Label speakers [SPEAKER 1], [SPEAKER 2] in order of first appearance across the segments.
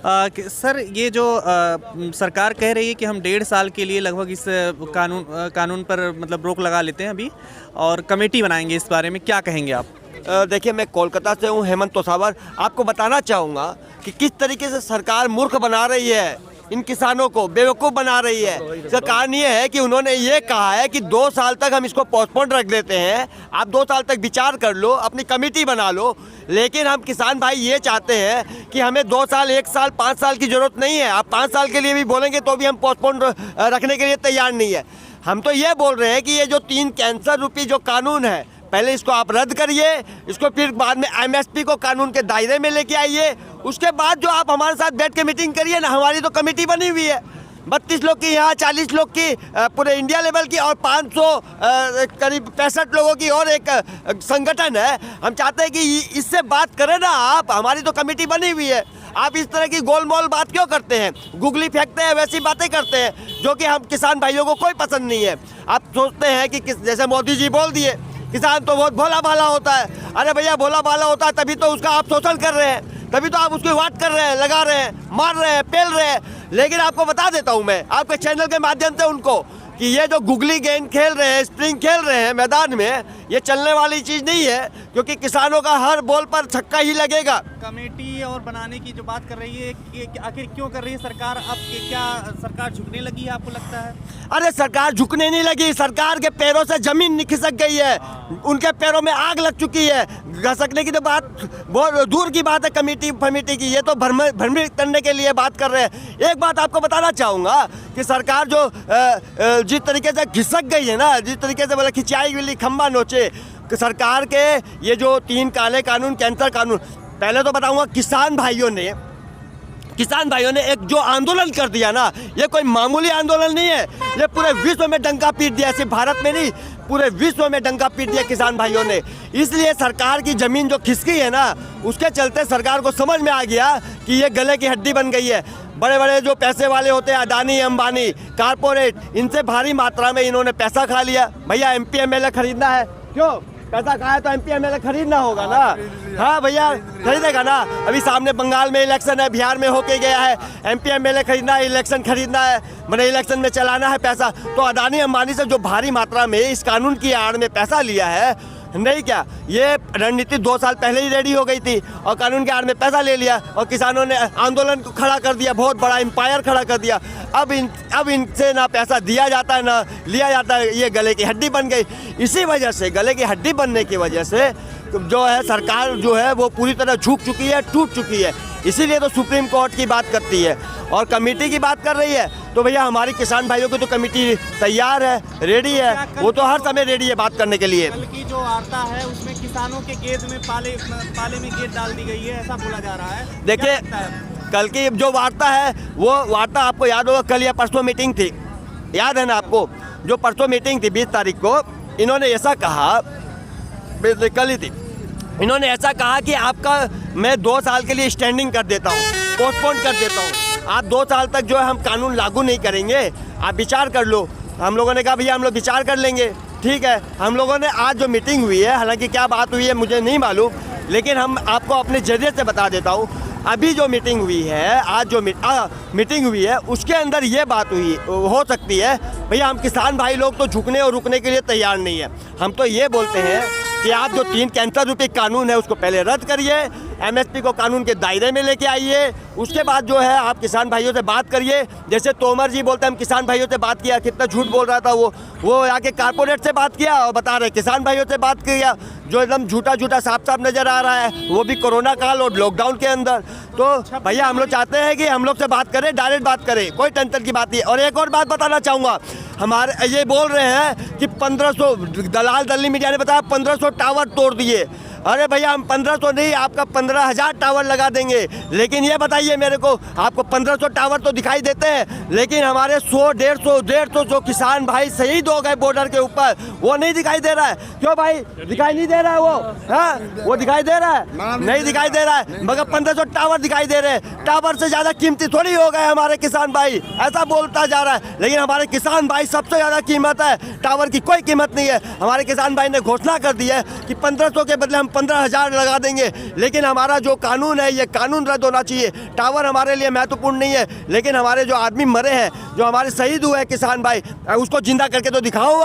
[SPEAKER 1] Sir ये जो सरकार कह रही है कि हम 1.5 साल के लिए लगभग इस कानून पर मतलब रोक लगा लेते हैं अभी और कमेटी बनाएंगे, इस बारे में क्या कहेंगे आप?
[SPEAKER 2] देखिए, मैं कोलकाता से हूँ, हेमंत तोसावर। आपको बताना चाहूँगा कि किस तरीके से सरकार मूर्ख बना रही है, इन किसानों को बेवकूफ़ बना रही है। इसका कारण ये है कि उन्होंने ये कहा है कि 2 साल तक हम इसको पोस्टपोन रख देते हैं, आप 2 साल तक विचार कर लो, अपनी कमेटी बना लो। लेकिन हम किसान भाई ये चाहते हैं कि हमें 2 साल, 1 साल, 5 साल की ज़रूरत नहीं है। आप 5 साल के लिए भी बोलेंगे तो भी हम पोस्टपोन रखने के लिए तैयार नहीं है। हम तो ये बोल रहे हैं कि ये जो 3 कैंसर रूपी जो कानून है, पहले इसको आप रद्द करिए, इसको फिर बाद में एमएसपी को कानून के दायरे में लेके आइए। उसके बाद जो आप हमारे साथ बैठ के मीटिंग करिए ना। हमारी तो कमेटी बनी हुई है 32 लोग की, यहाँ 40 लोग की पूरे इंडिया लेवल की, और 500 करीब 65 लोगों की और एक संगठन है। हम चाहते हैं कि इससे बात करें ना आप। हमारी तो कमेटी बनी हुई है। आप इस तरह की गोलमोल बात क्यों करते हैं, गुगली फेंकते हैं, वैसी बातें करते हैं जो कि हम किसान भाइयों को कोई पसंद नहीं है। आप सोचते हैं कि जैसे मोदी जी बोल दिए किसान तो बहुत भोला भाला होता है। अरे भैया, भोला भाला होता है तभी तो उसका आप शोषण कर रहे हैं, तभी तो आप उसकी वाट कर रहे हैं, लगा रहे हैं, मार रहे हैं, पेल रहे हैं। लेकिन आपको बता देता हूं मैं आपके चैनल के माध्यम से उनको कि ये जो गुगली गेंद खेल रहे हैं, स्प्रिंग खेल रहे हैं मैदान में, ये चलने वाली चीज़ नहीं है, क्योंकि किसानों का हर बॉल पर छक्का ही लगेगा।
[SPEAKER 1] कमेटी और बनाने की जो बात कर रही है कि आखिर क्यों कर रही है सरकार? अब क्या सरकार झुकने लगी है, आपको लगता है?
[SPEAKER 2] अरे सरकार झुकने नहीं लगी, सरकार के पैरों से जमीन खिसक गई है, उनके पैरों में आग लग चुकी है। घसकने की तो बात बहुत दूर की बात है कमेटी की, ये तो भ्रमित करने के लिए बात कर रहे हैं। एक बात आपको बताना चाहूँगा कि सरकार जो जिस तरीके से घिसक गई है ना, जिस तरीके से बोला खिंचाई गई खंबा नोचे, सरकार के ये जो 3 काले कानून, कैंसर कानून, पहले तो बताऊँगा किसान भाइयों ने एक जो आंदोलन कर दिया ना, ये कोई मामूली आंदोलन नहीं है। ये पूरे विश्व में डंका पीट दिया, सिर्फ भारत में नहीं, पूरे विश्व में डंका पीट दिया किसान भाइयों ने। इसलिए सरकार की ज़मीन जो खिसकी है ना, उसके चलते सरकार को समझ में आ गया कि ये गले की हड्डी बन गई है। बड़े बड़े जो पैसे वाले होते हैं, अडानी, अंबानी, कारपोरेट, इनसे भारी मात्रा में इन्होंने पैसा खा लिया। भैया MP MLA खरीदना है, क्यों? पैसा खाया तो MP MLA खरीदना होगा ना। हाँ भैया, खरीदेगा ना। अभी सामने बंगाल में इलेक्शन है, बिहार में होके गया है, MP MLA खरीदना है, इलेक्शन खरीदना है, मैंने इलेक्शन में चलाना है पैसा। तो अडानी अंबानी से जो भारी मात्रा में इस कानून की आड़ में पैसा लिया है, नहीं क्या ये रणनीति 2 साल पहले ही रेडी हो गई थी, और कानून के आड़ में पैसा ले लिया और किसानों ने आंदोलन को खड़ा कर दिया, बहुत बड़ा एम्पायर खड़ा कर दिया। अब इनसे ना पैसा दिया जाता है ना लिया जाता है, ये गले की हड्डी बन गई। इसी वजह से, गले की हड्डी बनने की वजह से जो है सरकार जो है वो पूरी तरह झुक चुकी है, टूट चुकी है। इसीलिए तो सुप्रीम कोर्ट की बात करती है और कमेटी की बात कर रही है। तो भैया हमारी किसान भाइयों की तो कमेटी तैयार है, रेडी है, वो तो हर समय रेडी है बात करने के लिए।
[SPEAKER 1] कल की जो वार्ता है उसमें किसानों के गेट में पाले में गेट डाल दी गई है, ऐसा बोला जा रहा है।
[SPEAKER 2] देखिए, कल की जो वार्ता है वो वार्ता आपको याद होगा, कल या परसों मीटिंग थी, याद है ना आपको? जो परसों मीटिंग थी 20 तारीख को, इन्होंने ऐसा कहा, कल ही थी, इन्होंने ऐसा कहा कि आपका मैं 2 साल के लिए स्टैंडिंग कर देता हूँ, पोस्टपोन कर देता हूँ। आप 2 साल तक जो है हम कानून लागू नहीं करेंगे, आप विचार कर लो। हम लोगों ने कहा भैया हम लोग विचार कर लेंगे, ठीक है। हम लोगों ने आज जो मीटिंग हुई है, हालांकि क्या बात हुई है मुझे नहीं मालूम, लेकिन हम आपको अपने जरिए से बता देता हूँ। अभी जो मीटिंग हुई है, आज जो मीटिंग हुई है, उसके अंदर ये बात हुई हो सकती है भैया हम किसान भाई लोग तो झुकने और रुकने के लिए तैयार नहीं है। हम तो ये बोलते हैं कि आप जो 3 कैंसर रूपी कानून है उसको पहले रद्द करिए, MSP को कानून के दायरे में लेके आइए। उसके बाद जो है आप किसान भाइयों से बात करिए। जैसे तोमर जी बोलते हैं हम किसान भाइयों से बात किया, कितना झूठ बोल रहा था वो आके कारपोरेट से बात किया और बता रहे किसान भाइयों से बात किया, जो एकदम झूठा साफ नज़र आ रहा है, वो भी कोरोना काल और लॉकडाउन के अंदर। तो भैया हम लोग चाहते हैं कि हम लोग से बात करें, डायरेक्ट बात करें, कोई टेंशन की बात नहीं। और एक और बात बताना चाहूँगा, हमारे ये बोल रहे हैं कि 1500 दलाली मीडिया ने बताया 1500 टावर तोड़ दिए। अरे भैया हम 1500 नहीं, आपका 15,000 टावर लगा देंगे। लेकिन ये बताइए मेरे को, आपको 1500 टावर तो दिखाई देते हैं, लेकिन हमारे 100-150 जो किसान भाई शहीद हो गए बॉर्डर के ऊपर, वो नहीं दिखाई दे रहा है। क्यों भाई दिखाई नहीं दे रहा है? वो दिखाई दे रहा है? नहीं दिखाई दे रहा है, मगर 1500 टावर दिखाई दे रहे हैं। टावर से ज़्यादा कीमती थोड़ी हो गए हमारे किसान भाई, ऐसा बोलता जा रहा है। लेकिन हमारे किसान भाई सबसे ज़्यादा कीमत है, टावर की कोई कीमत नहीं है। हमारे किसान भाई ने घोषणा कर दी है कि 1500 के बदले हम 15,000 लगा देंगे। लेकिन हमारा जो कानून है ये कानून रद्द होना चाहिए। टावर हमारे लिए महत्वपूर्ण नहीं है, लेकिन हमारे जो आदमी मरे हैं, जो हमारे शहीद हुए हैं किसान भाई, उसको जिंदा करके तो दिखाओ,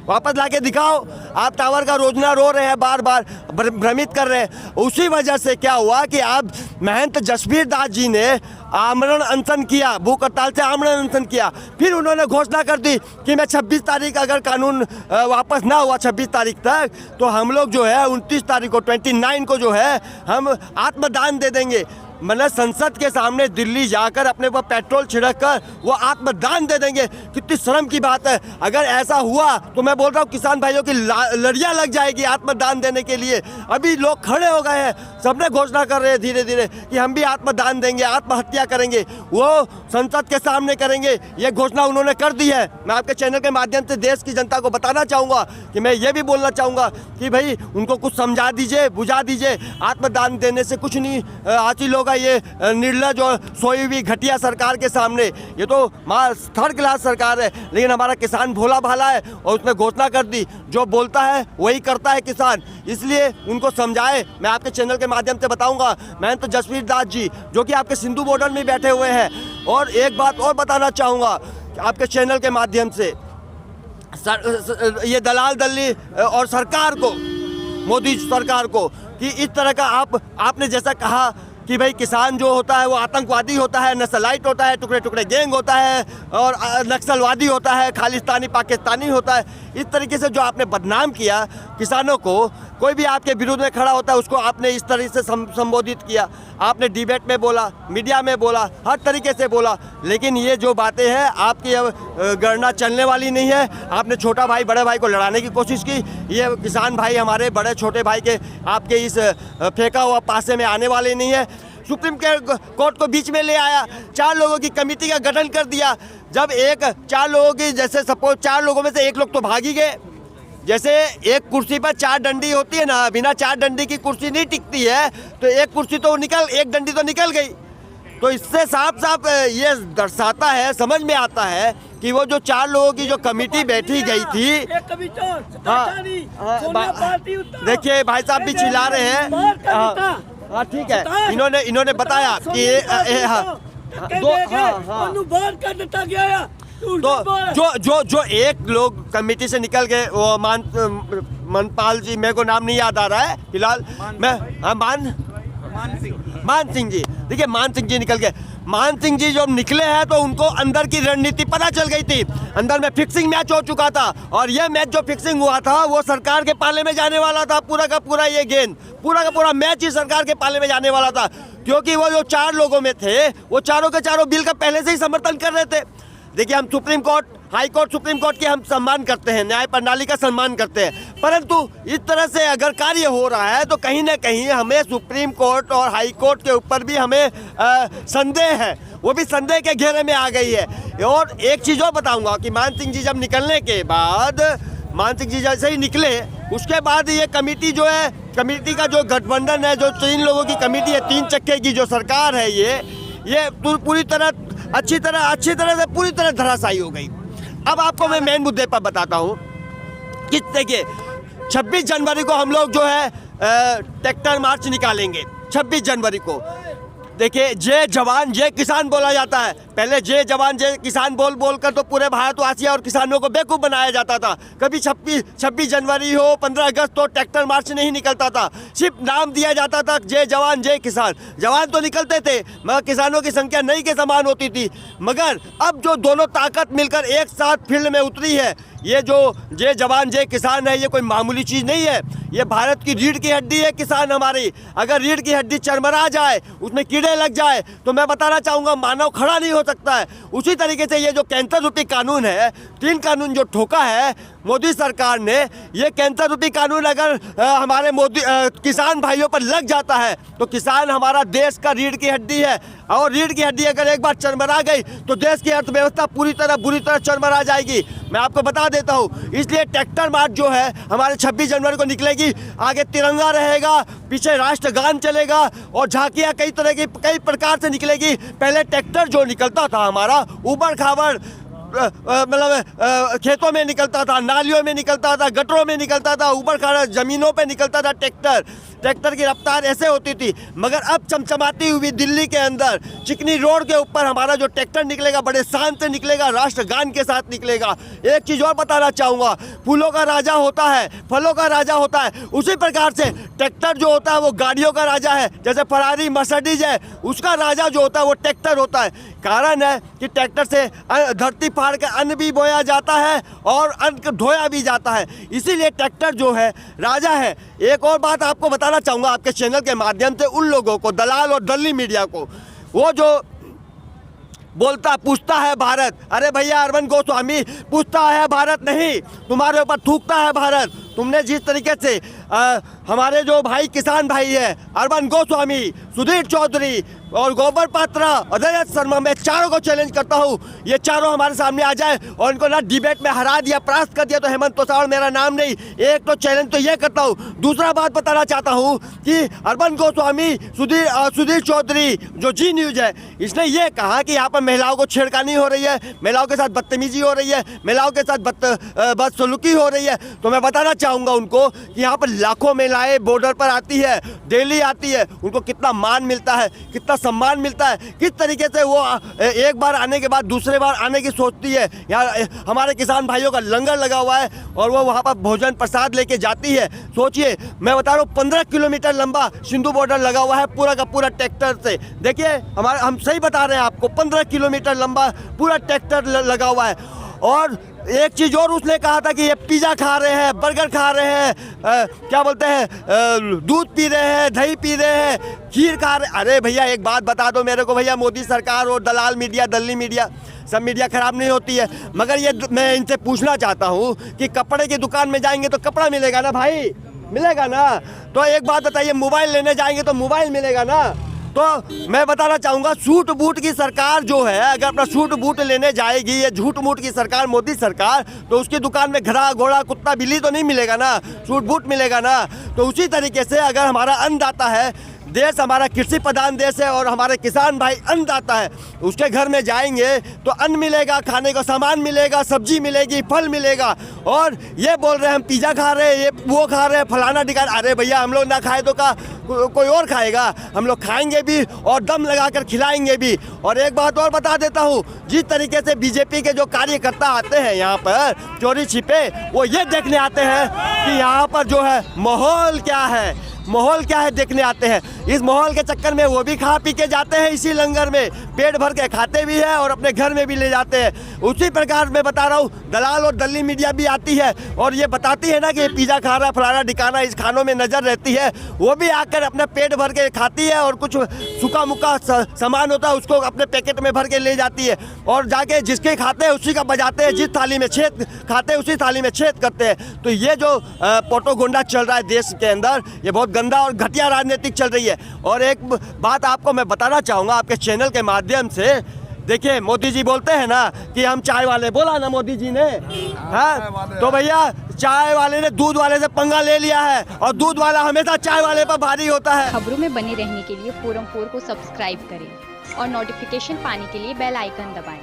[SPEAKER 2] वापस लाके दिखाओ। आप टावर का रोजना रो रहे हैं, बार बार भ्रमित कर रहे हैं। उसी वजह से क्या हुआ कि आप महंत जसबीर दास जी ने आमरण अनशन किया, भूख हड़ताल से आमरण अनशन किया। फिर उन्होंने घोषणा कर दी कि मैं 26 तारीख अगर कानून वापस ना हुआ 26 तारीख तक, तो हम लोग जो है 29 तारीख को 29 को जो है हम आत्मदान दे देंगे। मतलब संसद के सामने दिल्ली जाकर अपने पर पेट्रोल छिड़क कर वो आत्मदान दे देंगे। कितनी शर्म की बात है। अगर ऐसा हुआ तो मैं बोल रहा हूँ किसान भाइयों की लड़ियाँ लग जाएगी आत्मदान देने के लिए। अभी लोग खड़े हो गए हैं, सबने घोषणा कर रहे हैं धीरे धीरे कि हम भी आत्मदान देंगे, आत्महत्या करेंगे, वो संसद के सामने करेंगे। ये घोषणा उन्होंने कर दी है। मैं आपके चैनल के माध्यम से देश की जनता को बताना चाहूँगा कि मैं ये भी बोलना चाहूँगा कि भाई उनको कुछ समझा दीजिए, बुझा दीजिए। आत्मदान देने से कुछ नहीं हासिल होगा। ये निर्लज और सोई हुई घटिया सरकार के सामने, ये तो थर्ड क्लास सरकार है, लेकिन हमारा किसान भोला भाला है और उसने घोषणा कर दी। जो बोलता है वही करता है किसान, इसलिए उनको समझाए। मैं आपके चैनल के माध्यम से बताऊंगा। मैं तो जसबीर दास जी जो कि आपके सिंधु बॉर्डर में बैठे हुए हैं। और एक बात और बताना चाहूँगा आपके चैनल के माध्यम से, ये दलाल दल्ली और सरकार को, मोदी सरकार को, कि इस तरह का आपने जैसा कहा कि भाई किसान जो होता है वो आतंकवादी होता है, नस्लाइट होता है, टुकड़े टुकड़े गैंग होता है और नक्सलवादी होता है, खालिस्तानी पाकिस्तानी होता है। इस तरीके से जो आपने बदनाम किया किसानों को, कोई भी आपके विरोध में खड़ा होता है उसको आपने इस तरह से संबोधित किया। आपने डिबेट में बोला, मीडिया में बोला, हर तरीके से बोला। लेकिन ये जो बातें हैं आपकी अब गणना चलने वाली नहीं है। आपने छोटा भाई बड़े भाई को लड़ाने की कोशिश की। ये किसान भाई हमारे बड़े छोटे भाई के आपके इस फेंका हुआ पासे में आने वाले नहीं है। सुप्रीम कोर्ट को बीच में ले आया, 4 लोगों की कमेटी का गठन कर दिया। जब 4 लोगों की, जैसे सपोज 4 लोगों में से 1 लोग तो भाग ही गए। जैसे एक कुर्सी पर 4 डंडी होती है ना, बिना 4 डंडी की कुर्सी नहीं टिकती है, तो एक कुर्सी तो एक डंडी तो निकल गई। तो इससे साफ साफ ये दर्शाता है, समझ में आता है कि वो जो 4 लोगों की जो कमेटी बैठी गई थी। देखिए भाई साहब भी चिल्ला रहे हैं। हाँ ठीक है, इन्होंने बताया कि तो जो 1 लोग कमेटी से निकल गए, वो मनपाल जी, मेरे को नाम नहीं याद आ रहा है फिलहाल, मान सिंह जी। देखिए मान सिंह जी निकल गए। मान सिंह जी जो निकले हैं तो उनको अंदर की रणनीति पता चल गई थी। अंदर में फिक्सिंग मैच हो चुका था और ये मैच जो फिक्सिंग हुआ था वो सरकार के पाले में जाने वाला था। पूरा का पूरा ये गेंद, पूरा का पूरा मैच ही सरकार के पाले में जाने वाला था, क्योंकि वो जो 4 लोगों में थे वो चारों के चारों बिल का पहले से ही समर्थन कर रहे थे। देखिए हम supreme court, high court, supreme court के हम सम्मान करते हैं, न्याय प्रणाली का सम्मान करते हैं, परंतु इस तरह से अगर कार्य हो रहा है तो कहीं ना कहीं हमें सुप्रीम कोर्ट और हाई कोर्ट के ऊपर भी हमें संदेह है, वो भी संदेह के घेरे में आ गई है। और एक चीज़ और बताऊंगा कि मान सिंह जी जब निकलने के बाद, मान सिंह जी जैसे ही निकले उसके बाद ये कमेटी जो है, कमेटी का जो गठबंधन है, जो 3 लोगों की कमेटी है, 3 चक्के की जो सरकार है, ये पूरी तरह अच्छी तरह से पूरी तरह धराशायी हो गई। अब आपको मैं मेन मुद्दे पर बताता हूँ कि देखिए 26 जनवरी को हम लोग जो है ट्रैक्टर मार्च निकालेंगे। 26 जनवरी को देखिए जय जवान जय किसान बोला जाता है। पहले जय जवान जय किसान बोल कर तो पूरे भारतवासी और किसानों को बेवकूफ़ बनाया जाता था। कभी 26 जनवरी हो, 15 अगस्त हो, ट्रैक्टर मार्च नहीं निकलता था, सिर्फ नाम दिया जाता था जय जवान जय किसान। जवान तो निकलते थे मगर किसानों की संख्या नहीं के समान होती थी। मगर अब जो दोनों ताकत मिलकर एक साथ फील्ड में उतरी है, ये जो जय जवान जय किसान है, ये कोई मामूली चीज़ नहीं है। ये भारत की रीढ़ की हड्डी है किसान हमारी। अगर रीढ़ की हड्डी चरमरा जाए, उसमें कीड़े लग जाए, तो मैं बताना चाहूँगा मानव खड़ा नहीं हो सकता है। उसी तरीके से ये जो कैंसर रूपी कानून है, 3 कानून जो ठोका है मोदी सरकार ने, ये कैंसर रूपी कानून अगर हमारे किसान भाइयों पर लग जाता है तो किसान हमारा देश का रीढ़ की हड्डी है। और रीढ़ की हड्डी अगर एक बार चरमरा गई तो देश की अर्थव्यवस्था बुरी तरह चरमरा जाएगी। मैं आपको बता देता हूँ, इसलिए ट्रैक्टर मार्च जो है हमारे 26 जनवरी को निकलेगी। आगे तिरंगा रहेगा, पीछे राष्ट्रगान चलेगा और झांकियाँ कई प्रकार से निकलेगी। पहले ट्रैक्टर जो निकलता था हमारा ऊबड़ खाबड़, मतलब खेतों में निकलता था, नालियों में निकलता था, गटरों में निकलता था, ऊपर खड़ा ज़मीनों पे निकलता था ट्रैक्टर। ट्रैक्टर की रफ्तार ऐसे होती थी, मगर अब चमचमाती हुई दिल्ली के अंदर चिकनी रोड के ऊपर हमारा जो ट्रैक्टर निकलेगा बड़े शान से निकलेगा, राष्ट्रगान के साथ निकलेगा। एक चीज़ और बताना चाहूँगा, फूलों का राजा होता है, फलों का राजा होता है, उसी प्रकार से ट्रैक्टर जो होता है वो गाड़ियों का राजा है। जैसे फरारी मर्सिडीज है, उसका राजा जो होता है वो ट्रैक्टर होता है। कारण है कि ट्रैक्टर से धरती फाड़ के अन्न भी बोया जाता है और अन्न ढोया भी जाता है, इसीलिए ट्रैक्टर जो है राजा है। एक और बात आपको बताना चाहूँगा आपके चैनल के माध्यम से उन लोगों को, दलाल और दल्ली मीडिया को, वो जो बोलता पूछता है भारत, अरे भैया अरविंद गोस्वामी, पूछता है भारत नहीं, तुम्हारे ऊपर थूकता है भारत। तुमने जिस तरीके से हमारे जो भाई किसान भाई है अरविंद गोस्वामी, सुधीर चौधरी और गोबर पात्रा और रजत शर्मा, मैं चारों को चैलेंज करता हूँ, ये चारों हमारे सामने आ जाए और इनको ना डिबेट में हरा दिया, परास्त कर दिया तो हेमंत तोसावड़ मेरा नाम नहीं। एक तो चैलेंज तो ये करता हूँ। दूसरा बात बताना चाहता हूँ कि अरविंद गोस्वामी, सुधीर चौधरी जो जी न्यूज है, इसने ये कहा कि यहाँ पर महिलाओं को छेड़खानी हो रही है, महिलाओं के साथ बदतमीजी हो रही है, महिलाओं के साथ बदसलूकी हो रही है। तो मैं बताना चाहूँगा उनको कि यहाँ पर लाखों महिलाएं बॉर्डर पर आती है, डेली आती है, उनको कितना मान मिलता है, कितना सम्मान मिलता है, किस तरीके से वो एक बार आने के बाद दूसरे बार आने की सोचती है। यहाँ हमारे किसान भाइयों का लंगर लगा हुआ है और वो वहाँ पर भोजन प्रसाद लेके जाती है। सोचिए, मैं बता रहा हूँ 15 किलोमीटर लंबा सिंधु बॉर्डर लगा हुआ है पूरा का पूरा ट्रैक्टर से। देखिए हम सही बता रहे हैं आपको, 15 किलोमीटर लंबा पूरा ट्रैक्टर लगा हुआ है। और एक चीज़ और उसने कहा था कि ये पिज़्ज़ा खा रहे हैं, बर्गर खा रहे हैं, क्या बोलते हैं, दूध पी रहे हैं, दही पी रहे हैं, खीर खा रहे। अरे भैया एक बात बता दो मेरे को भैया, मोदी सरकार और दलाल मीडिया, दल्ली मीडिया, सब मीडिया खराब नहीं होती है, मगर ये मैं इनसे पूछना चाहता हूँ कि कपड़े की दुकान में जाएंगे तो कपड़ा मिलेगा ना भाई, मिलेगा ना? तो एक बात बताइए, मोबाइल लेने जाएंगे तो मोबाइल मिलेगा ना? तो मैं बताना चाहूँगा, सूट बूट की सरकार जो है, अगर अपना सूट बूट लेने जाएगी ये झूठ मूठ की सरकार, मोदी सरकार, तो उसकी दुकान में घड़ा घोड़ा कुत्ता बिल्ली तो नहीं मिलेगा ना, सूट बूट मिलेगा ना। तो उसी तरीके से अगर हमारा अन्नदाता है देश, हमारा कृषि प्रधान देश है और हमारे किसान भाई अन्नदाता है, उसके घर में जाएंगे तो अन्न मिलेगा, खाने का सामान मिलेगा, सब्जी मिलेगी, फल मिलेगा। और ये बोल रहे हैं हम पिज़्ज़ा खा रहे हैं, ये वो खा रहे हैं, फलाना टिका। अरे भैया हम लोग ना खाए तो का कोई और खाएगा? हम लोग खाएंगे भी और दम लगाकर खिलाएंगे भी। और एक बात और बता देता हूँ, जिस तरीके से बीजेपी के जो कार्यकर्ता आते हैं यहाँ पर चोरी छिपे, वो ये देखने आते हैं कि यहाँ पर जो है माहौल क्या है, माहौल क्या है देखने आते हैं। इस माहौल के चक्कर में वो भी खा पी के जाते हैं, इसी लंगर में पेट भर के खाते भी हैं और अपने घर में भी ले जाते हैं। उसी प्रकार मैं बता रहा हूँ, दलाल और दल्ली मीडिया भी आती है और ये बताती है ना कि पिज़्ज़ा खा रहा है, फलाना ठिकाना, इस खानों में नज़र रहती है, वो भी आकर अपना पेट भर के खाती है और कुछ सूखा मुक्का सामान होता है उसको अपने पैकेट में भर के ले जाती है और जाके जिसके खाते हैं उसी का बजाते हैं, जिस थाली में छेद खाते हैं उसी थाली में छेद करते हैं। तो ये जो पोटोगोंडा चल रहा है देश के अंदर, ये बहुत गंदा और घटिया राजनीतिक चल रही है। और एक बात आपको मैं बताना चाहूँगा आपके चैनल के माध्यम से, देखिए मोदी जी बोलते हैं ना कि हम चाय वाले, बोला ना मोदी जी ने, हाँ, तो भैया चाय वाले ने दूध वाले से पंगा ले लिया है और दूध वाला हमेशा चाय वाले पर भारी होता है।
[SPEAKER 3] खबरों में बने रहने के लिए फोरम 4 को सब्सक्राइब करें और नोटिफिकेशन पाने के लिए बेल आइकन दबाएं।